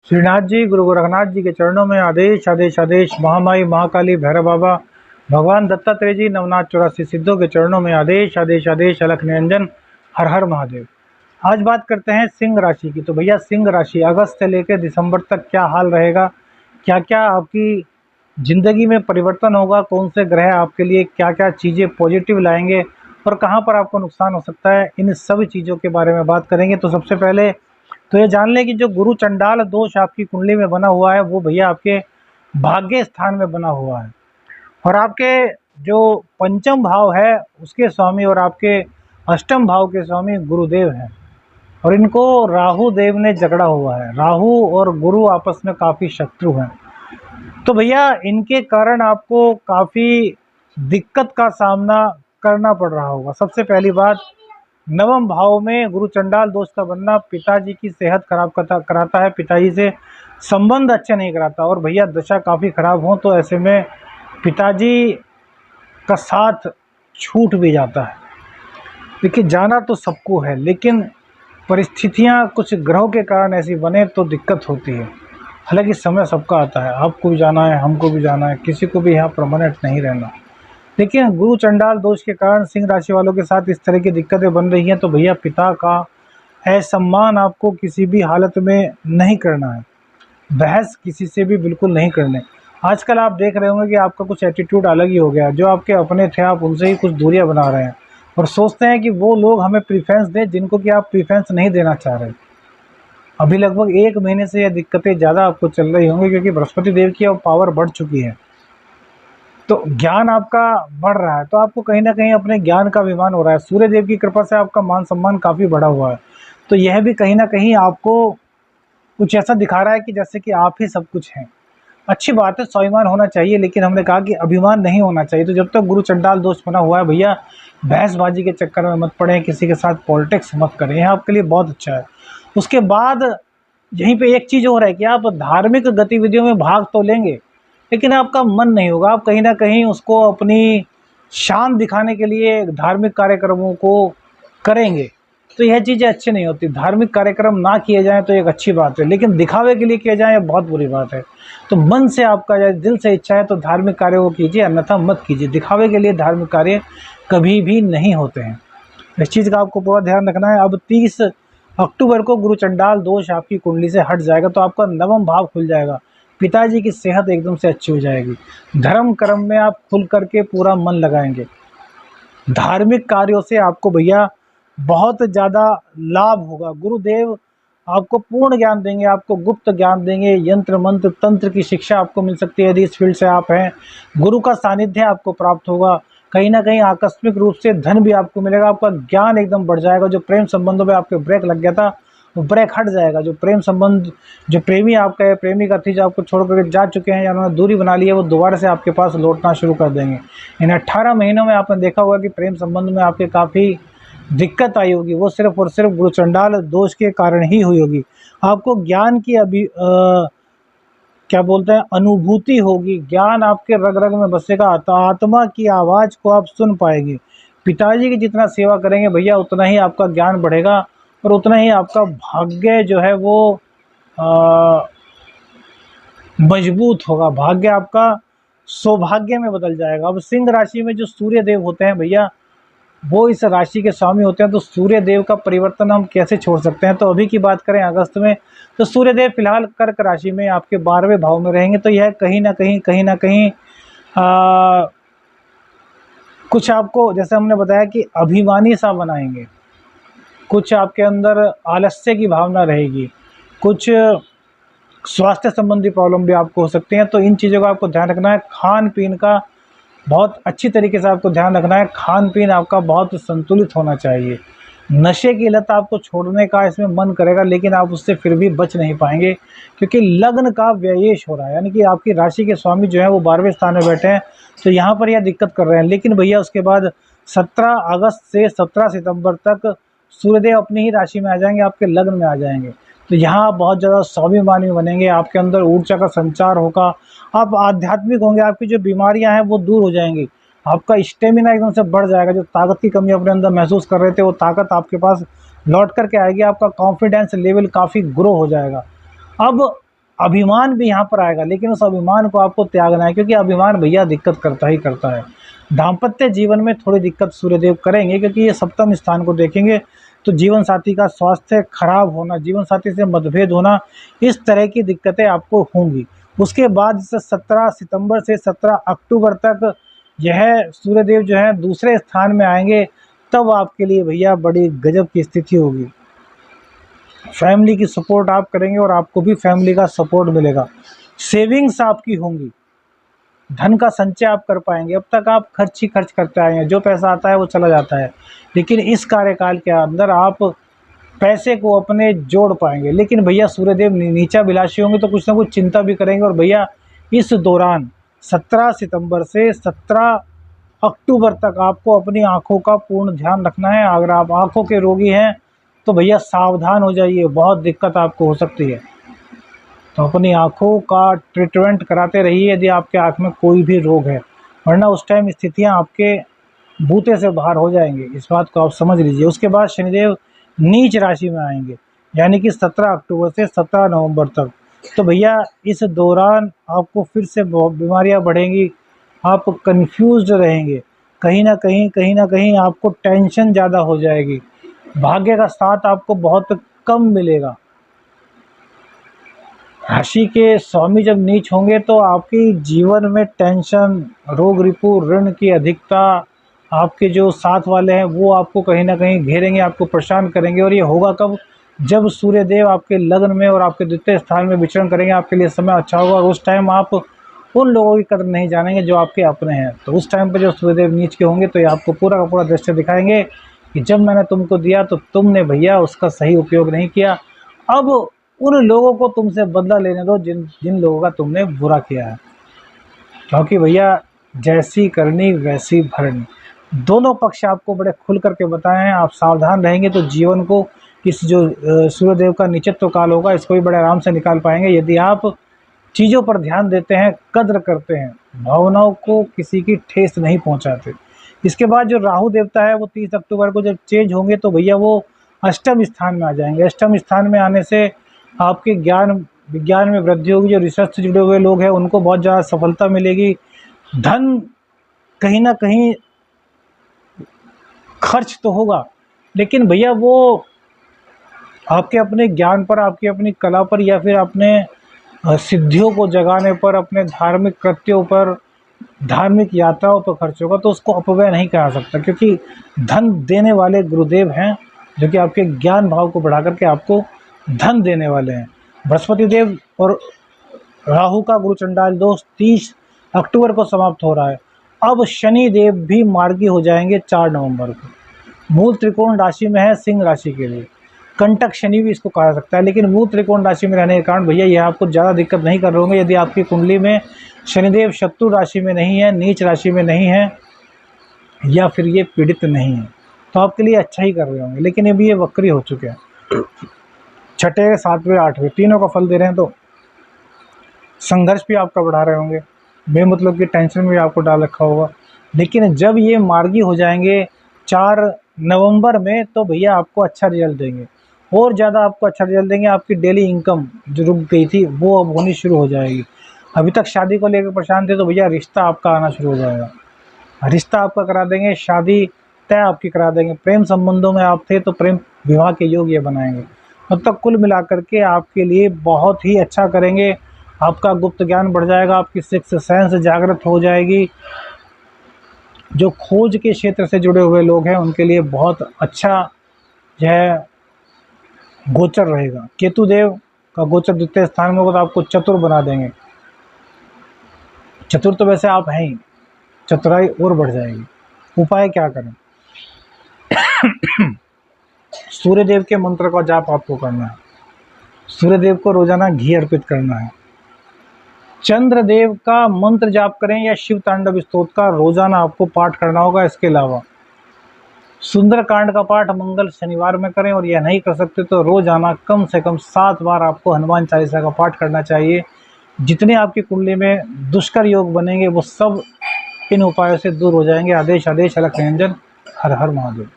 श्रीनाथ जी, गुरु गोरखनाथ जी के चरणों में आदेश आदेश आदेश। महामाई महाकाली भैरव बाबा, भगवान दत्तात्रेय जी, नवनाथ 84 सिद्धों के चरणों में आदेश आदेश आदेश। अलख निरंजन, हर हर महादेव। आज बात करते हैं सिंह राशि की। तो भैया सिंह राशि अगस्त से लेकर दिसंबर तक क्या हाल रहेगा, क्या क्या आपकी ज़िंदगी में परिवर्तन होगा, कौन से ग्रह आपके लिए क्या क्या चीज़ें पॉजिटिव लाएंगे और कहाँ पर आपको नुकसान हो सकता है, इन सभी चीज़ों के बारे में बात करेंगे। तो सबसे पहले तो ये जान लें कि जो गुरु चंडाल दोष आपकी कुंडली में बना हुआ है वो भैया आपके भाग्य स्थान में बना हुआ है, और आपके जो पंचम भाव है उसके स्वामी और आपके अष्टम भाव के स्वामी गुरुदेव हैं, और इनको राहु देव ने जकड़ा हुआ है। राहु और गुरु आपस में काफ़ी शत्रु हैं। तो भैया इनके कारण आपको काफ़ी दिक्कत का सामना करना पड़ रहा होगा। सबसे पहली बात, नवम भाव में गुरु चंडाल दोष का बनना पिताजी की सेहत खराब कराता है, पिताजी से संबंध अच्छे नहीं कराता, और भैया दशा काफ़ी खराब हो तो ऐसे में पिताजी का साथ छूट भी जाता है। देखिए जाना तो सबको है, लेकिन परिस्थितियां कुछ ग्रहों के कारण ऐसी बने तो दिक्कत होती है। हालांकि समय सबका आता है, आपको भी जाना है, हमको भी जाना है, किसी को भी यहाँ परमानेंट नहीं रहना। लेकिन गुरु चंडाल दोष के कारण सिंह राशि वालों के साथ इस तरह की दिक्कतें बन रही हैं। तो भैया पिता का असम्मान आपको किसी भी हालत में नहीं करना है, बहस किसी से भी बिल्कुल नहीं करने। आजकल आप देख रहे होंगे कि आपका कुछ एटीट्यूड अलग ही हो गया है। जो आपके अपने थे आप उनसे ही कुछ दूरियां बना रहे हैं और सोचते हैं कि वो लोग हमें प्रीफरेंस दें जिनको कि आप प्रीफरेंस नहीं देना चाह रहे। अभी लगभग 1 महीने से यह दिक्कतें ज़्यादा आपको चल रही होंगी, क्योंकि बृहस्पति देव की अब पावर बढ़ चुकी है, तो ज्ञान आपका बढ़ रहा है, तो आपको कहीं ना कहीं अपने ज्ञान का अभिमान हो रहा है। सूर्य देव की कृपा से आपका मान सम्मान काफ़ी बढ़ा हुआ है, तो यह भी कहीं ना कहीं आपको कुछ ऐसा दिखा रहा है कि जैसे कि आप ही सब कुछ हैं। अच्छी बात है, स्वाभिमान होना चाहिए, लेकिन हमने कहा कि अभिमान नहीं होना चाहिए। तो जब तक गुरु चंडाल दोष बना हुआ है भैया, बहसबाजी के चक्कर में मत पड़ें, किसी के साथ पॉलिटिक्स मत करें, यह आपके लिए बहुत अच्छा है। उसके बाद यहीं पे एक चीज़ हो रहा है कि आप धार्मिक गतिविधियों में भाग तो लेंगे, लेकिन आपका मन नहीं होगा। आप कहीं ना कहीं उसको अपनी शान दिखाने के लिए धार्मिक कार्यक्रमों को करेंगे, तो यह चीज़ें अच्छी नहीं होती। धार्मिक कार्यक्रम ना किए जाएं तो एक अच्छी बात है, लेकिन दिखावे के लिए किए जाएं यह बहुत बुरी बात है। तो मन से आपका दिल से इच्छा है तो धार्मिक कार्य को कीजिए, अन्यथा मत कीजिए। दिखावे के लिए धार्मिक कार्य कभी भी नहीं होते हैं, इस चीज़ का आपको पूरा ध्यान रखना है। अब 30 अक्टूबर को गुरु चंडाल दोष आपकी कुंडली से हट जाएगा, तो आपका नवम भाव खुल जाएगा, पिताजी की सेहत एकदम से अच्छी हो जाएगी, धर्म कर्म में आप खुल करके पूरा मन लगाएंगे, धार्मिक कार्यों से आपको भैया बहुत ज़्यादा लाभ होगा। गुरुदेव आपको पूर्ण ज्ञान देंगे, आपको गुप्त ज्ञान देंगे, यंत्र मंत्र तंत्र की शिक्षा आपको मिल सकती है यदि इस फील्ड से आप हैं। गुरु का सानिध्य आपको प्राप्त होगा, कहीं ना कहीं आकस्मिक रूप से धन भी आपको मिलेगा, आपका ज्ञान एकदम बढ़ जाएगा। जो प्रेम संबंधों में आपके ब्रेक लग गया था वो ब्रेक हट जाएगा। जो प्रेम संबंध, जो प्रेमी आपका है, प्रेमिका थी जो आपको छोड़ करके जा चुके हैं या उन्होंने दूरी बना ली है, वो दोबारा से आपके पास लौटना शुरू कर देंगे। इन 18 महीनों में आपने देखा होगा कि प्रेम संबंध में आपके काफ़ी दिक्कत आई होगी, वो सिर्फ और सिर्फ गुरु चंडाल दोष के कारण ही हुई होगी। आपको ज्ञान की क्या बोलते हैं अनुभूति होगी, ज्ञान आपके रग रग में बसेगा, आत्मा की आवाज़ को आप सुन पाएंगे। पिताजी की जितना सेवा करेंगे भैया उतना ही आपका ज्ञान बढ़ेगा और उतना ही आपका भाग्य जो है वो मजबूत होगा, भाग्य आपका सौभाग्य में बदल जाएगा। अब सिंह राशि में जो सूर्य देव होते हैं भैया वो इस राशि के स्वामी होते हैं, तो सूर्य देव का परिवर्तन हम कैसे छोड़ सकते हैं। तो अभी की बात करें अगस्त में, तो सूर्य देव फिलहाल कर्क राशि में आपके 12वें भाव में रहेंगे, तो यह कहीं ना कहीं कुछ आपको जैसे हमने बताया कि अभिमानी सा बनाएंगे, कुछ आपके अंदर आलस्य की भावना रहेगी, कुछ स्वास्थ्य संबंधी प्रॉब्लम भी आपको हो सकते हैं। तो इन चीज़ों का आपको ध्यान रखना है। खान पीन का बहुत अच्छी तरीके से आपको ध्यान रखना है, खान पीन आपका बहुत संतुलित होना चाहिए। नशे की लत आपको छोड़ने का इसमें मन करेगा, लेकिन आप उससे फिर भी बच नहीं पाएंगे, क्योंकि लग्न का व्ययेश हो रहा है, यानी कि आपकी राशि के स्वामी जो है वो 12वें स्थान में बैठे हैं, तो यहाँ पर यह दिक्कत कर रहे हैं। लेकिन भैया उसके बाद 17 अगस्त से 17 सितंबर तक सूर्यदेव अपनी ही राशि में आ जाएंगे, आपके लग्न में आ जाएंगे, तो यहाँ आप बहुत ज़्यादा स्वाभिमानी बनेंगे, आपके अंदर ऊर्जा का संचार होगा, आप आध्यात्मिक होंगे, आपकी जो बीमारियां हैं वो दूर हो जाएंगी, आपका स्टेमिना एकदम से बढ़ जाएगा। जो ताकत की कमी अपने अंदर महसूस कर रहे थे वो ताकत आपके पास लौट करके आएगी, आपका कॉन्फिडेंस लेवल काफ़ी ग्रो हो जाएगा। अब अभिमान भी यहाँ पर आएगा, लेकिन उस अभिमान को आपको त्यागना है, क्योंकि अभिमान भैया दिक्कत करता ही करता है। दाम्पत्य जीवन में थोड़ी दिक्कत सूर्यदेव करेंगे, क्योंकि ये सप्तम स्थान को देखेंगे तो जीवन साथी का स्वास्थ्य खराब होना, जीवन साथी से मतभेद होना, इस तरह की दिक्कतें आपको होंगी। उसके बाद 17 सितंबर से 17 अक्टूबर तक यह सूर्यदेव जो है दूसरे स्थान में आएंगे, तब आपके लिए भैया बड़ी गजब की स्थिति होगी। फैमिली की सपोर्ट आप करेंगे और आपको भी फैमिली का सपोर्ट मिलेगा। सेविंग्स आपकी होंगी, धन का संचय आप कर पाएंगे। अब तक आप खर्च ही खर्च करते आए हैं, जो पैसा आता है वो चला जाता है, लेकिन इस कार्यकाल के अंदर आप पैसे को अपने जोड़ पाएंगे। लेकिन भैया सूर्यदेव नीचा विलासी होंगे तो कुछ ना कुछ चिंता भी करेंगे। और भैया इस दौरान 17 सितंबर से 17 अक्टूबर तक आपको अपनी आँखों का पूर्ण ध्यान रखना है। अगर आप आँखों के रोगी हैं तो भैया सावधान हो जाइए, बहुत दिक्कत आपको हो सकती है। तो अपनी आँखों का ट्रीटमेंट कराते रहिए यदि आपके आँख में कोई भी रोग है, वरना उस टाइम स्थितियाँ आपके बूते से बाहर हो जाएंगे, इस बात को आप समझ लीजिए। उसके बाद शनिदेव नीच राशि में आएंगे, यानी कि 17 अक्टूबर से 17 नवंबर तक। तो भैया इस दौरान आपको फिर से बीमारियां बढ़ेंगी, आप कंफ्यूज्ड रहेंगे, कहीं ना कहीं आपको टेंशन ज़्यादा हो जाएगी, भाग्य का साथ आपको बहुत कम मिलेगा। राशि के स्वामी जब नीच होंगे तो आपकी जीवन में टेंशन, रोग रिपू, ऋण की अधिकता, आपके जो साथ वाले हैं वो आपको कहीं ना कहीं घेरेंगे, आपको परेशान करेंगे। और ये होगा कब? जब सूर्यदेव आपके लग्न में और आपके द्वितीय स्थान में विचरण करेंगे, आपके लिए समय अच्छा होगा। और उस टाइम आप उन लोगों की कदर नहीं जानेंगे जो आपके अपने हैं। तो उस टाइम पर जब सूर्यदेव नीच के होंगे तो ये आपको पूरा का पूरा दृश्य दिखाएंगे कि जब मैंने तुमको दिया तो तुमने भैया उसका सही उपयोग नहीं किया। अब उन लोगों को तुमसे बदला लेने दो जिन लोगों का तुमने बुरा किया है, क्योंकि भैया जैसी करनी वैसी भरनी। दोनों पक्ष आपको बड़े खुल करके बताए हैं। आप सावधान रहेंगे तो जीवन को इस जो सूर्यदेव का निचत्व काल होगा, इसको भी बड़े आराम से निकाल पाएंगे यदि आप चीज़ों पर ध्यान देते हैं, कद्र करते हैं, भावनाओं को किसी की ठेस नहीं पहुंचाते। इसके बाद जो राहु देवता है वो 30 अक्टूबर को जब चेंज होंगे तो भैया वो अष्टम स्थान में आ जाएंगे। अष्टम स्थान में आने से आपके ज्ञान विज्ञान में वृद्धि होगी। जो रिसर्च से जुड़े हुए लोग हैं उनको बहुत ज़्यादा सफलता मिलेगी। धन कहीं ना कहीं खर्च तो होगा, लेकिन भैया वो आपके अपने ज्ञान पर, आपकी अपनी कला पर, या फिर अपने सिद्धियों को जगाने पर, अपने धार्मिक कृत्यों पर, धार्मिक यात्राओं पर खर्च होगा। तो उसको अपव्यय नहीं कहा सकता, क्योंकि धन देने वाले गुरुदेव हैं जो कि आपके ज्ञान भाव को बढ़ा करके आपको धन देने वाले हैं। बृहस्पति देव और राहु का गुरु चंडाल दोष 30 अक्टूबर को समाप्त हो रहा है। अब शनि देव भी मार्गी हो जाएंगे 4 नवंबर को। मूल त्रिकोण राशि में है सिंह राशि के लिए, कंटक शनि भी इसको कहा सकता है। लेकिन मूल त्रिकोण राशि में रहने के कारण भैया यह आपको ज़्यादा दिक्कत नहीं कर रहे होंगे यदि आपकी कुंडली में शनिदेव शत्रु राशि में नहीं है, नीच राशि में नहीं है, या फिर ये पीड़ित नहीं है, तो आपके लिए अच्छा ही कर रहे होंगे। लेकिन अभी ये वक्री हो चुके हैं, छठे, सातवें, आठवें तीनों का फल दे रहे हैं, तो संघर्ष भी आपका बढ़ा रहे होंगे, बेमतलब की टेंशन भी आपको डाल रखा होगा। लेकिन जब ये मार्गी हो जाएंगे 4 नवंबर में तो भैया आपको अच्छा रिजल्ट देंगे, और ज़्यादा आपको अच्छा रिजल्ट देंगे। आपकी डेली इनकम जो रुक गई थी वो अब होनी शुरू हो जाएगी। अभी तक शादी को लेकर परेशान थे तो भैया रिश्ता आपका आना शुरू हो जाएगा, रिश्ता आपका करा देंगे, शादी तय आपकी करा देंगे। प्रेम संबंधों में आप थे तो प्रेम विवाह के योग ये बनाएंगे। अब तक कुल मिलाकर के आपके लिए बहुत ही अच्छा करेंगे। आपका गुप्त ज्ञान बढ़ जाएगा, आपकी सिक्स्थ सेंस जागृत हो जाएगी। जो खोज के क्षेत्र से जुड़े हुए लोग हैं उनके लिए बहुत अच्छा यह गोचर रहेगा। केतु देव का गोचर द्वितीय स्थान में होगा तो आपको चतुर बना देंगे। चतुर तो वैसे आप हैं ही, चतुराई और बढ़ जाएगी। उपाय क्या करें? सूर्यदेव के मंत्र का जाप आपको करना है, सूर्यदेव को रोजाना घी अर्पित करना है। चंद्रदेव का मंत्र जाप करें या शिव तांडव स्तोत्र का रोजाना आपको पाठ करना होगा। इसके अलावा सुंदरकांड का पाठ मंगल शनिवार में करें, और यह नहीं कर सकते तो रोजाना कम से कम 7 बार आपको हनुमान चालीसा का पाठ करना चाहिए। जितने आपकी कुंडली में दुष्कर योग बनेंगे वो सब इन उपायों से दूर हो जाएंगे। आदेश आदेश अलख निरंजन। हर हर महादेव।